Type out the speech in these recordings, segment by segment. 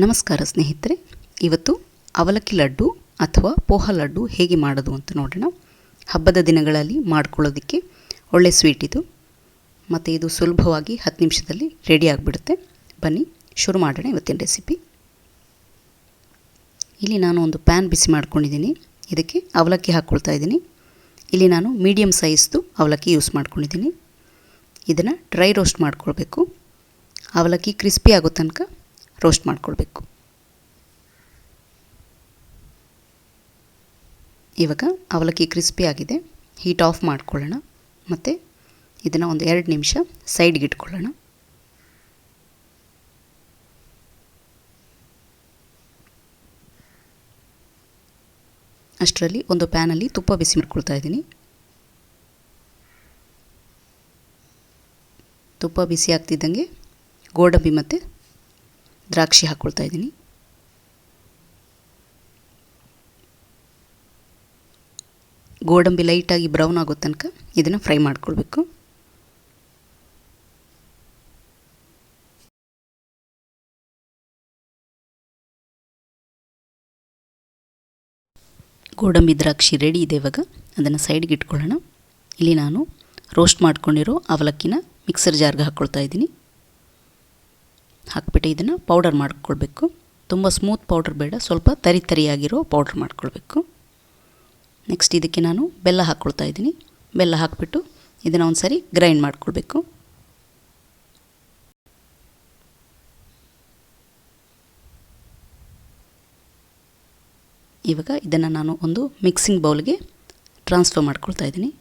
ನಮಸ್ಕಾರ ಸ್ನೇಹಿತರೆ, ಇವತ್ತು ಅವಲಕ್ಕಿ ಲಡ್ಡು ಅಥವಾ ಪೋಹ ಲಡ್ಡು ಹೇಗೆ ಮಾಡೋದು ಅಂತ ನೋಡೋಣ. ಹಬ್ಬದ ದಿನಗಳಲ್ಲಿ ಮಾಡ್ಕೊಳ್ಳೋದಕ್ಕೆ ಒಳ್ಳೆ ಸ್ವೀಟ್ ಇದು, ಮತ್ತು ಇದು ಸುಲಭವಾಗಿ 10 ನಿಮಿಷದಲ್ಲಿ ರೆಡಿ ಆಗಿಬಿಡುತ್ತೆ. ಬನ್ನಿ ಶುರು ಮಾಡೋಣ ಇವತ್ತಿನ ರೆಸಿಪಿ. ಇಲ್ಲಿ ನಾನು ಒಂದು ಪ್ಯಾನ್ ಬಿಸಿ ಮಾಡ್ಕೊಂಡಿದ್ದೀನಿ. ಇದಕ್ಕೆ ಅವಲಕ್ಕಿ ಹಾಕ್ಕೊಳ್ತಾ ಇದ್ದೀನಿ. ಇಲ್ಲಿ ನಾನು ಮೀಡಿಯಮ್ ಸೈಜ್ದು ಅವಲಕ್ಕಿ ಯೂಸ್ ಮಾಡ್ಕೊಂಡಿದ್ದೀನಿ. ಇದನ್ನು ಡ್ರೈ ರೋಸ್ಟ್ ಮಾಡ್ಕೊಳ್ಬೇಕು. ಅವಲಕ್ಕಿ ಕ್ರಿಸ್ಪಿ ಆಗೋ ತನಕ ರೋಸ್ಟ್ ಮಾಡ್ಕೊಳ್ಬೇಕು. ಇವಾಗ ಅವಲಕ್ಕಿ ಕ್ರಿಸ್ಪಿ ಆಗಿದೆ. ಹೀಟ್ ಆಫ್ ಮಾಡ್ಕೊಳ್ಳೋಣ ಮತ್ತು ಇದನ್ನು ಒಂದು 2 ನಿಮಿಷ ಸೈಡ್ಗೆ ಇಟ್ಕೊಳ್ಳೋಣ. ಅಷ್ಟರಲ್ಲಿ ಒಂದು ಪ್ಯಾನಲ್ಲಿ ತುಪ್ಪ ಬಿಸಿ ಮಾಡ್ಕೊಳ್ತಾ ಇದ್ದೀನಿ. ತುಪ್ಪ ಬಿಸಿ ಆಗ್ತಿದ್ದಂಗೆ ಗೋಡಂಬಿ ಮತ್ತು ದ್ರಾಕ್ಷಿ ಹಾಕ್ಕೊಳ್ತಾ ಇದ್ದೀನಿ. ಗೋಡಂಬಿ ಲೈಟಾಗಿ ಬ್ರೌನ್ ಆಗೋ ತನಕ ಇದನ್ನು ಫ್ರೈ ಮಾಡ್ಕೊಳ್ಬೇಕು. ಗೋಡಂಬಿ ದ್ರಾಕ್ಷಿ ರೆಡಿ ಇದೆ. ಇವಾಗ ಅದನ್ನು ಸೈಡ್ಗೆ ಇಟ್ಕೊಳ್ಳೋಣ. ಇಲ್ಲಿ ನಾನು ರೋಸ್ಟ್ ಮಾಡ್ಕೊಂಡಿರೋ ಅವಲಕ್ಕಿನ ಮಿಕ್ಸರ್ ಜಾರ್ಗೆ ಹಾಕ್ಕೊಳ್ತಾ ಇದ್ದೀನಿ. ಹಾಕ್ಬಿಟ್ಟು ಇದನ್ನು ಪೌಡರ್ ಮಾಡ್ಕೊಳ್ಬೇಕು. ತುಂಬ ಸ್ಮೂತ್ ಪೌಡರ್ ಬೇಡ, ಸ್ವಲ್ಪ ತರಿಯಾಗಿರೋ ಪೌಡ್ರ್ ಮಾಡ್ಕೊಳ್ಬೇಕು. ನೆಕ್ಸ್ಟ್ ಇದಕ್ಕೆ ನಾನು ಬೆಲ್ಲ ಹಾಕ್ಕೊಳ್ತಾ ಇದ್ದೀನಿ. ಬೆಲ್ಲ ಹಾಕಿಬಿಟ್ಟು ಇದನ್ನು ಒಂದು ಸರಿ ಗ್ರೈಂಡ್ ಮಾಡ್ಕೊಳ್ಬೇಕು. ಇವಾಗ ಇದನ್ನು ನಾನು ಒಂದು ಮಿಕ್ಸಿಂಗ್ ಬೌಲ್ಗೆ ಟ್ರಾನ್ಸ್ಫರ್ ಮಾಡ್ಕೊಳ್ತಾ ಇದ್ದೀನಿ.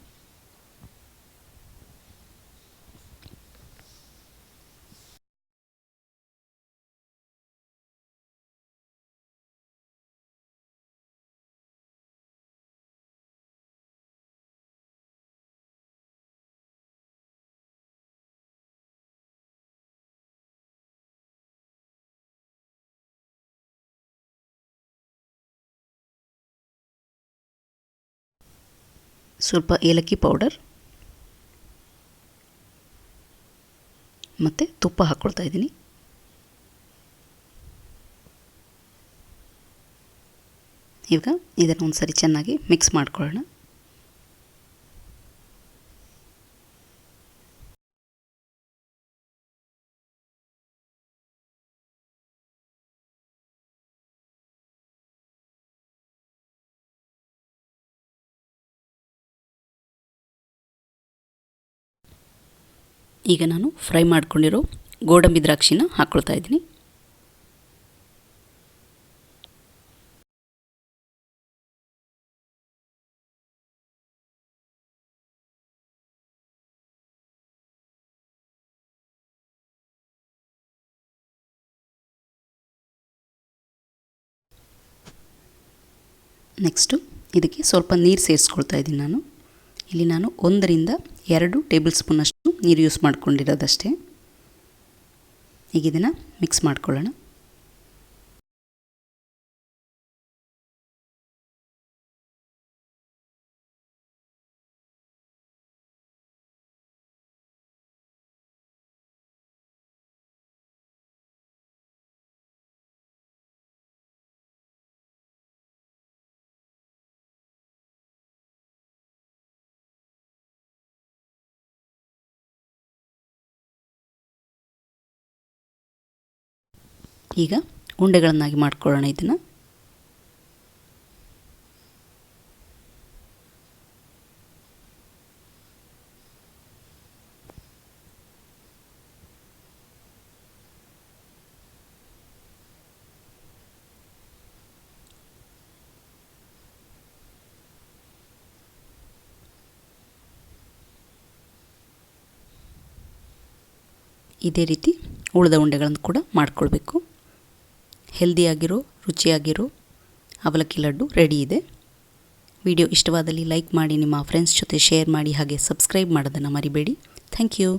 ಸ್ವಲ್ಪ ಏಲಕ್ಕಿ ಪೌಡರ್ ಮತ್ತು ತುಪ್ಪ ಹಾಕ್ಕೊಳ್ತಾ ಇದ್ದೀನಿ. ಈಗ ಇದನ್ನು ಒಂದು ಸರಿ ಚೆನ್ನಾಗಿ ಮಿಕ್ಸ್ ಮಾಡ್ಕೊಳ್ಳೋಣ. ಈಗ ನಾನು ಫ್ರೈ ಮಾಡ್ಕೊಂಡಿರೋ ಗೋಡಂಬಿ ದ್ರಾಕ್ಷಿನ ಹಾಕ್ಕೊಳ್ತಾ ಇದ್ದೀನಿ. ನೆಕ್ಸ್ಟು ಇದಕ್ಕೆ ಸ್ವಲ್ಪ ನೀರು ಸೇರಿಸ್ಕೊಳ್ತಾ ಇದ್ದೀನಿ ನಾನು. ಇಲ್ಲಿ ನಾನು 1 ರಿಂದ 2 ಟೇಬಲ್ ಸ್ಪೂನಷ್ಟು ನೀರು ಯೂಸ್ ಮಾಡ್ಕೊಂಡಿರೋದಷ್ಟೇ. ಈಗ ಇದನ್ನು ಮಿಕ್ಸ್ ಮಾಡ್ಕೊಳ್ಳೋಣ. ಈಗ ಉಂಡೆಗಳನ್ನಾಗಿ ಮಾಡ್ಕೊಳ್ಳೋಣ ಇದನ್ನು. ಇದೇ ರೀತಿ ಉಳಿದ ಉಂಡೆಗಳನ್ನು ಕೂಡ ಮಾಡ್ಕೊಳ್ಬೇಕು. ಹೆಲ್ದಿಯಾಗಿರೋ ರುಚಿಯಾಗಿರೋ ಅವಲಕ್ಕಿ ಲಡ್ಡು ರೆಡಿ ಇದೆ. ವಿಡಿಯೋ ಇಷ್ಟವಾದಲ್ಲಿ ಲೈಕ್ ಮಾಡಿ, ನಿಮ್ಮ ಫ್ರೆಂಡ್ಸ್ ಜೊತೆ ಶೇರ್ ಮಾಡಿ, ಹಾಗೆ ಸಬ್ಸ್ಕ್ರೈಬ್ ಮಾಡೋದನ್ನು ಮರಿಬೇಡಿ. Thank you.